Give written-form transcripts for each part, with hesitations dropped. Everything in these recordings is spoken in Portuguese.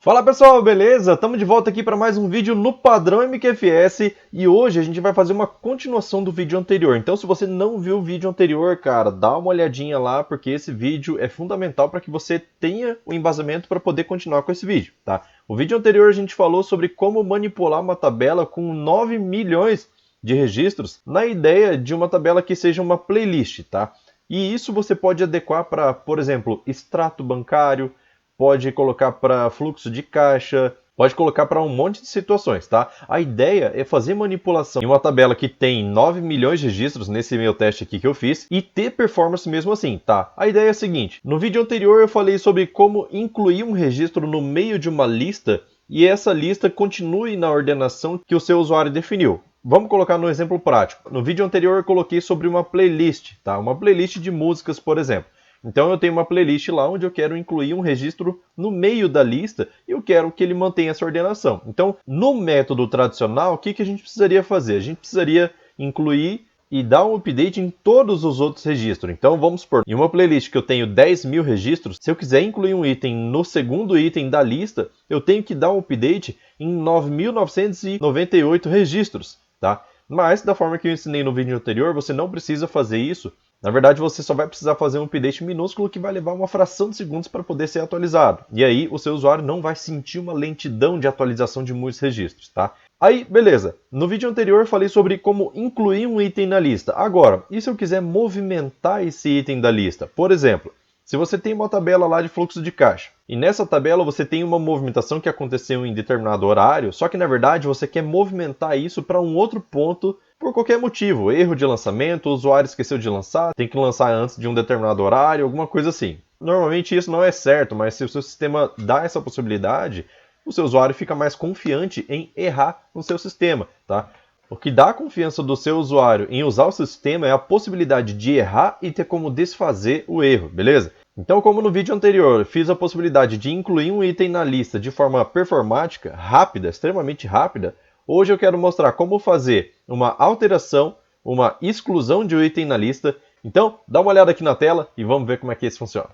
Fala pessoal, beleza? Estamos de volta aqui para mais um vídeo no padrão MQFS e hoje a gente vai fazer uma continuação do vídeo anterior. Então se você não viu o vídeo anterior, cara, dá uma olhadinha lá porque esse vídeo é fundamental para que você tenha o embasamento para poder continuar com esse vídeo, tá? O vídeo anterior a gente falou sobre como manipular uma tabela com 9 milhões de registros na ideia de uma tabela que seja uma playlist, tá? E isso você pode adequar para, por exemplo, extrato bancário, pode colocar para fluxo de caixa, pode colocar para um monte de situações, tá? A ideia é fazer manipulação em uma tabela que tem 9 milhões de registros, nesse meu teste aqui que eu fiz, e ter performance mesmo assim, tá? A ideia é a seguinte, no vídeo anterior eu falei sobre como incluir um registro no meio de uma lista e essa lista continue na ordenação que o seu usuário definiu. Vamos colocar no exemplo prático. No vídeo anterior eu coloquei sobre uma playlist, tá? Uma playlist de músicas, por exemplo. Então eu tenho uma playlist lá onde eu quero incluir um registro no meio da lista e eu quero que ele mantenha essa ordenação. Então, no método tradicional, o que a gente precisaria fazer? A gente precisaria incluir e dar um update em todos os outros registros. Então vamos supor, em uma playlist que eu tenho 10 mil registros, se eu quiser incluir um item no segundo item da lista, eu tenho que dar um update em 9.998 registros, tá? Mas, da forma que eu ensinei no vídeo anterior, você não precisa fazer isso. Na verdade, você só vai precisar fazer um update minúsculo que vai levar uma fração de segundos para poder ser atualizado. E aí, o seu usuário não vai sentir uma lentidão de atualização de muitos registros, tá? Aí, beleza. No vídeo anterior, eu falei sobre como incluir um item na lista. Agora, e se eu quiser movimentar esse item da lista? Por exemplo, se você tem uma tabela lá de fluxo de caixa, e nessa tabela você tem uma movimentação que aconteceu em determinado horário, só que na verdade você quer movimentar isso para um outro ponto por qualquer motivo, erro de lançamento, o usuário esqueceu de lançar, tem que lançar antes de um determinado horário, alguma coisa assim. Normalmente isso não é certo, mas se o seu sistema dá essa possibilidade, o seu usuário fica mais confiante em errar no seu sistema, tá? O que dá a confiança do seu usuário em usar o seu sistema é a possibilidade de errar e ter como desfazer o erro, beleza? Então, como no vídeo anterior, fiz a possibilidade de incluir um item na lista de forma performática, rápida, extremamente rápida, hoje eu quero mostrar como fazer uma alteração, uma exclusão de um item na lista. Então, dá uma olhada aqui na tela e vamos ver como é que isso funciona.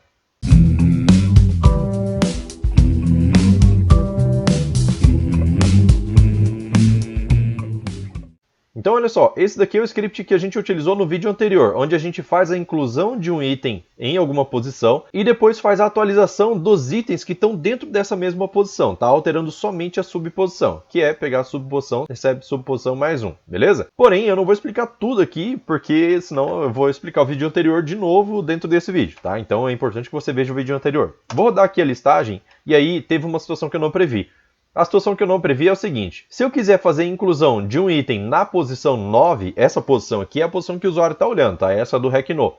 Então, olha só, esse daqui é o script que a gente utilizou no vídeo anterior, onde a gente faz a inclusão de um item em alguma posição e depois faz a atualização dos itens que estão dentro dessa mesma posição, tá? Alterando somente a subposição, que é pegar a subposição, recebe subposição mais um, beleza? Porém, eu não vou explicar tudo aqui, porque senão eu vou explicar o vídeo anterior de novo dentro desse vídeo, tá? Então é importante que você veja o vídeo anterior. Vou rodar aqui a listagem e aí teve uma situação que eu não previ. A situação que eu não previ é o seguinte, se eu quiser fazer a inclusão de um item na posição 9, essa posição aqui é a posição que o usuário está olhando, tá? Essa do RecNo.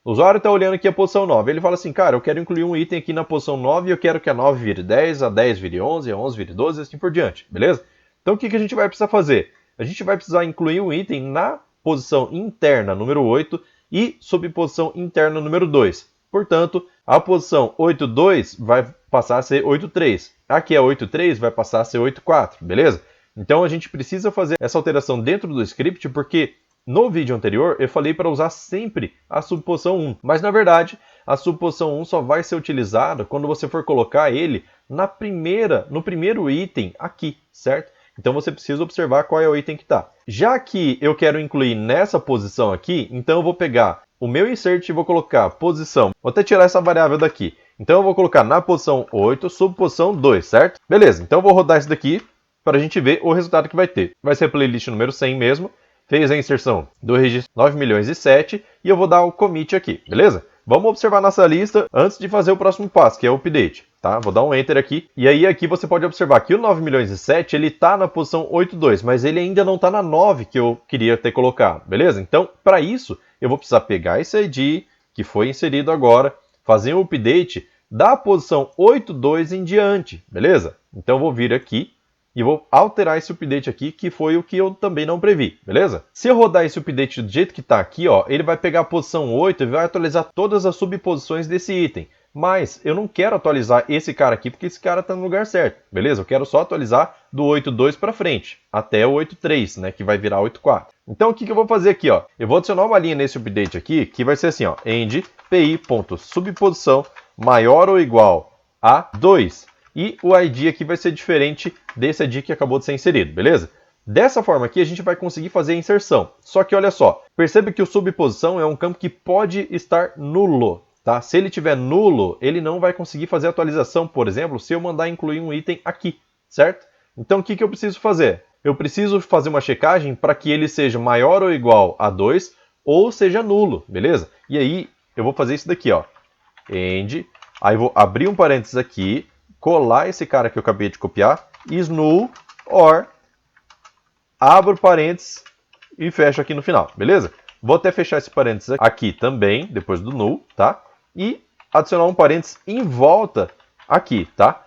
O usuário está olhando aqui a posição 9, ele fala assim, cara, eu quero incluir um item aqui na posição 9 e eu quero que a 9 vire 10, a 10 vire 11, a 11 vire 12 e assim por diante, beleza? Então o que a gente vai precisar fazer? A gente vai precisar incluir um item na posição interna número 8 e subposição interna número 2. Portanto, a posição 8.2 vai passar a ser 8.3. Aqui é 8.3 vai passar a ser 8.4, beleza? Então a gente precisa fazer essa alteração dentro do script porque no vídeo anterior eu falei para usar sempre a subposição 1. Mas na verdade a subposição 1 só vai ser utilizada quando você for colocar ele no primeiro item aqui, certo? Então você precisa observar qual é o item que está. Já que eu quero incluir nessa posição aqui, então eu vou pegar o meu insert e vou colocar posição. Vou até tirar essa variável daqui. Então eu vou colocar na posição 8, subposição 2, certo? Beleza, então eu vou rodar isso daqui para a gente ver o resultado que vai ter. Vai ser a playlist número 100 mesmo. Fez a inserção do registro 9 milhões e 7 e eu vou dar o commit aqui, beleza? Vamos observar nossa lista antes de fazer o próximo passo, que é o update. Tá? Vou dar um enter aqui. E aí aqui você pode observar que o 9 milhões e 7 ele está na posição 8.2, mas ele ainda não está na 9 que eu queria ter colocado, beleza? Então, para isso, eu vou precisar pegar esse ID que foi inserido agora, fazer um update da posição 8.2 em diante, beleza? Então eu vou vir aqui e vou alterar esse update aqui, que foi o que eu também não previ, beleza? Se eu rodar esse update do jeito que está aqui, ó, ele vai pegar a posição 8 e vai atualizar todas as subposições desse item. Mas eu não quero atualizar esse cara aqui, porque esse cara está no lugar certo, beleza? Eu quero só atualizar do 8.2 para frente, até o 8.3, né, que vai virar 8.4. Então o que eu vou fazer aqui, ó? Eu vou adicionar uma linha nesse update aqui, que vai ser assim, ó, end pi.subposição maior ou igual a 2. e o ID aqui vai ser diferente desse ID que acabou de ser inserido, beleza? Dessa forma aqui a gente vai conseguir fazer a inserção. Só que olha só, percebe que o subposição é um campo que pode estar nulo. Tá? Se ele tiver nulo, ele não vai conseguir fazer a atualização, por exemplo, se eu mandar incluir um item aqui, certo? Então o que eu preciso fazer? Eu preciso fazer uma checagem para que ele seja maior ou igual a 2 ou seja nulo, beleza? E aí eu vou fazer isso daqui, ó. End, aí vou abrir um parênteses aqui, colar esse cara que eu acabei de copiar, is null or, abro parênteses e fecho aqui no final, beleza? Vou até fechar esse parênteses aqui também, depois do null, tá? E adicionar um parênteses em volta aqui, tá?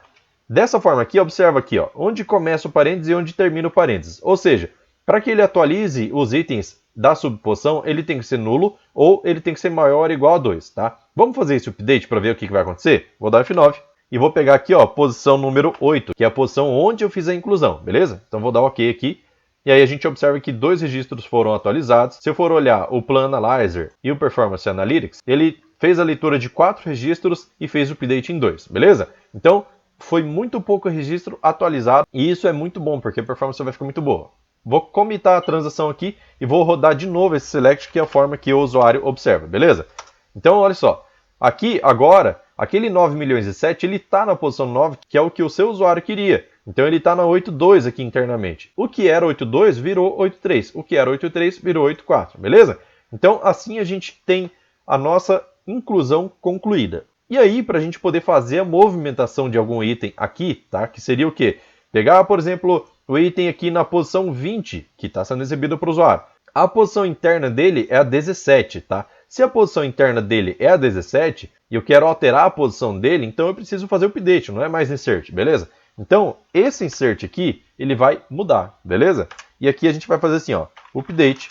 Dessa forma aqui, observa aqui, ó, onde começa o parênteses e onde termina o parênteses. Ou seja, para que ele atualize os itens da subposição, ele tem que ser nulo ou ele tem que ser maior ou igual a 2, tá? Vamos fazer esse update para ver o que vai acontecer? Vou dar F9 e vou pegar aqui, ó, posição número 8, que é a posição onde eu fiz a inclusão, beleza? Então vou dar OK aqui. E aí a gente observa que 2 registros foram atualizados. Se eu for olhar o Plan Analyzer e o Performance Analytics, ele fez a leitura de 4 registros e fez o update em 2, beleza? Então, foi muito pouco registro atualizado e isso é muito bom, porque a performance vai ficar muito boa. Vou comitar a transação aqui e vou rodar de novo esse select, que é a forma que o usuário observa, beleza? Então, olha só. Aqui, agora, aquele 9.007.000, ele está na posição 9, que é o que o seu usuário queria. Então ele está na 8.2 aqui internamente. O que era 8.2 virou 8.3. O que era 8.3 virou 8.4, beleza? Então assim a gente tem a nossa inclusão concluída. E aí, para a gente poder fazer a movimentação de algum item aqui, tá? Que seria o quê? Pegar, por exemplo, o item aqui na posição 20, que está sendo exibido para o usuário. A posição interna dele é a 17, tá? Se a posição interna dele é a 17 e eu quero alterar a posição dele, então eu preciso fazer o update, não é mais insert, beleza? Então, esse insert aqui, ele vai mudar, beleza? E aqui a gente vai fazer assim, ó, update,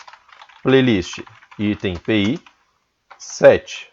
playlist, item PI, set,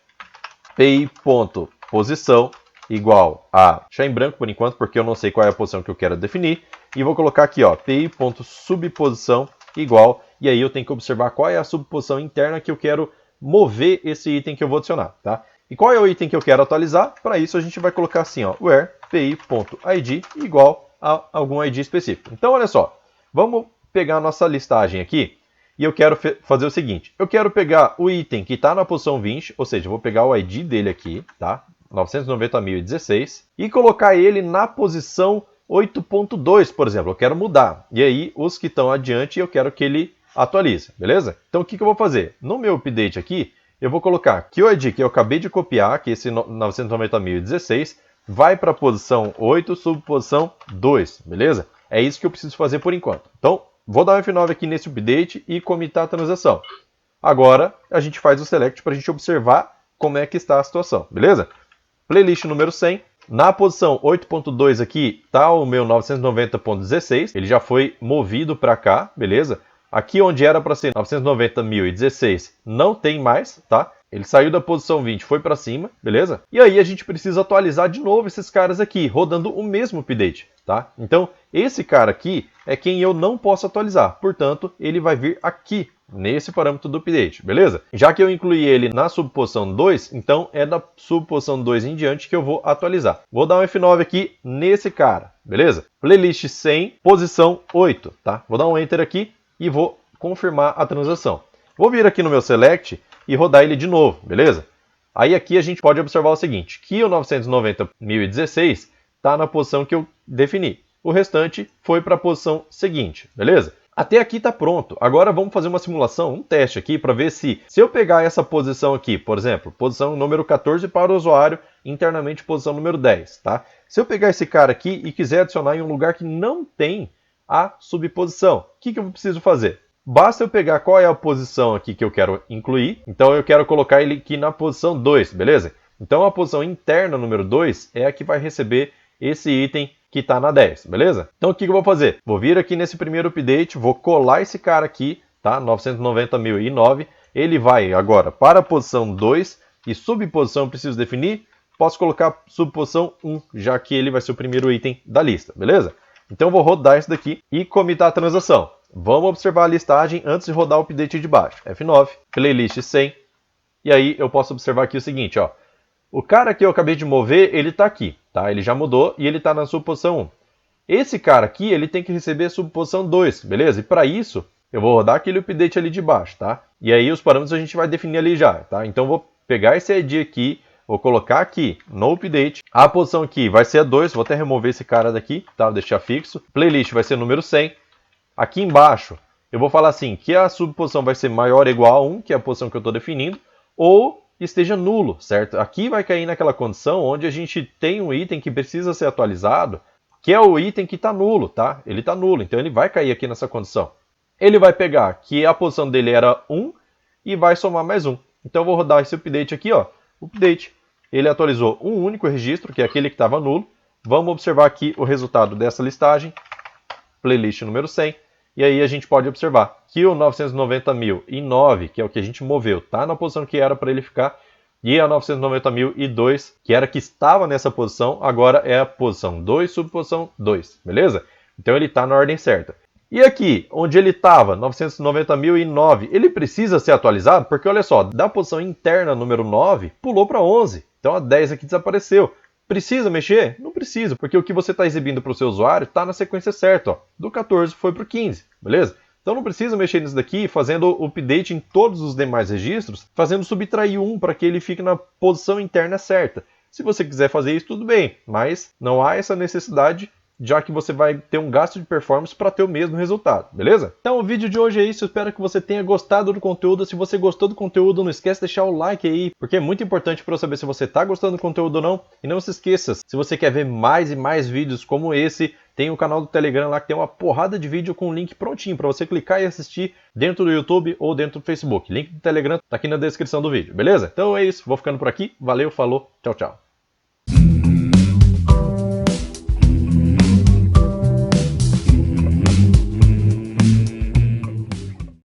PI.posição igual a, deixar em branco por enquanto, porque eu não sei qual é a posição que eu quero definir, e vou colocar aqui, ó, PI.subposição igual, e aí eu tenho que observar qual é a subposição interna que eu quero mover esse item que eu vou adicionar, tá? E qual é o item que eu quero atualizar? Para isso a gente vai colocar assim, ó, where pi.id igual a algum ID específico. Então, olha só, vamos pegar a nossa listagem aqui e eu quero fazer o seguinte. Eu quero pegar o item que está na posição 20, ou seja, eu vou pegar o ID dele aqui, tá? 990.016, e colocar ele na posição 8.2, por exemplo. Eu quero mudar. E aí, os que estão adiante, eu quero que ele atualize, beleza? Então, o que eu vou fazer? No meu update aqui, eu vou colocar que o ID que eu acabei de copiar, que é esse 990.016, vai para a posição 8, subposição 2, beleza? É isso que eu preciso fazer por enquanto. Então, vou dar um F9 aqui nesse update e comitar a transação. Agora, a gente faz o select para a gente observar como é que está a situação, beleza? Playlist número 100. Na posição 8.2 aqui está o meu 990.16, ele já foi movido para cá, beleza? Aqui onde era para ser 990.016 não tem mais, tá? Ele saiu da posição 20, foi para cima, beleza? E aí a gente precisa atualizar de novo esses caras aqui, rodando o mesmo update, tá? Então, esse cara aqui é quem eu não posso atualizar, portanto, ele vai vir aqui, nesse parâmetro do update, beleza? Já que eu incluí ele na subposição 2, então é da subposição 2 em diante que eu vou atualizar. Vou dar um F9 aqui nesse cara, beleza? Playlist 100, posição 8, tá? Vou dar um Enter aqui e vou confirmar a transação. Vou vir aqui no meu Select e rodar ele de novo, beleza? Aí aqui a gente pode observar o seguinte, que o 990.016 está na posição que eu defini. O restante foi para a posição seguinte, beleza? Até aqui está pronto. Agora vamos fazer uma simulação, um teste aqui, para ver se eu pegar essa posição aqui, por exemplo, posição número 14 para o usuário, internamente posição número 10, tá? Se eu pegar esse cara aqui e quiser adicionar em um lugar que não tem a subposição, o que eu preciso fazer? Basta eu pegar qual é a posição aqui que eu quero incluir, então eu quero colocar ele aqui na posição 2, beleza? Então a posição interna número 2 é a que vai receber esse item que está na 10, beleza? Então o que eu vou fazer? Vou vir aqui nesse primeiro update, vou colar esse cara aqui, tá? 990.009, ele vai agora para a posição 2 e subposição eu preciso definir, posso colocar subposição 1, já que ele vai ser o primeiro item da lista, beleza? Então eu vou rodar isso daqui e comitar a transação. Vamos observar a listagem antes de rodar o update de baixo. F9, playlist 100. E aí eu posso observar aqui o seguinte, ó. O cara que eu acabei de mover, ele está aqui. tá? Ele já mudou e ele está na subposição 1. Esse cara aqui, ele tem que receber a subposição 2, beleza? E para isso, eu vou rodar aquele update ali de baixo, tá? E aí os parâmetros a gente vai definir ali já, tá? Então eu vou pegar esse ID aqui, vou colocar aqui no update. A posição aqui vai ser a 2, vou até remover esse cara daqui, tá? Vou deixar fixo. Playlist vai ser o número 100. Aqui embaixo, eu vou falar assim, que a subposição vai ser maior ou igual a 1, que é a posição que eu estou definindo, ou esteja nulo, certo? Aqui vai cair naquela condição onde a gente tem um item que precisa ser atualizado, que é o item que está nulo, tá? Ele está nulo, então ele vai cair aqui nessa condição. Ele vai pegar que a posição dele era 1 e vai somar mais 1. Então eu vou rodar esse update aqui, ó. Update. Ele atualizou um único registro, que é aquele que estava nulo. Vamos observar aqui o resultado dessa listagem. Playlist número 100. E aí a gente pode observar que o 990.009, que é o que a gente moveu, está na posição que era para ele ficar. E a 990.002, que era que estava nessa posição, agora é a posição 2, subposição 2, beleza? Então ele está na ordem certa. E aqui, onde ele estava, 990.009, ele precisa ser atualizado, porque olha só, da posição interna número 9, pulou para 11. Então a 10 aqui desapareceu. Precisa mexer? Não precisa, porque o que você está exibindo para o seu usuário está na sequência certa. Ó. Do 14 foi para o 15, beleza? Então não precisa mexer nisso daqui, fazendo update em todos os demais registros, fazendo subtrair um para que ele fique na posição interna certa. Se você quiser fazer isso, tudo bem, mas não há essa necessidade, já que você vai ter um gasto de performance para ter o mesmo resultado, beleza? Então o vídeo de hoje é isso, espero que você tenha gostado do conteúdo. Se você gostou do conteúdo, não esquece de deixar o like aí, porque é muito importante para eu saber se você está gostando do conteúdo ou não. E não se esqueça, se você quer ver mais e mais vídeos como esse, tem o canal do Telegram lá que tem uma porrada de vídeo com o link prontinho para você clicar e assistir dentro do YouTube ou dentro do Facebook. Link do Telegram tá aqui na descrição do vídeo, beleza? Então é isso, vou ficando por aqui, valeu, falou, tchau, tchau.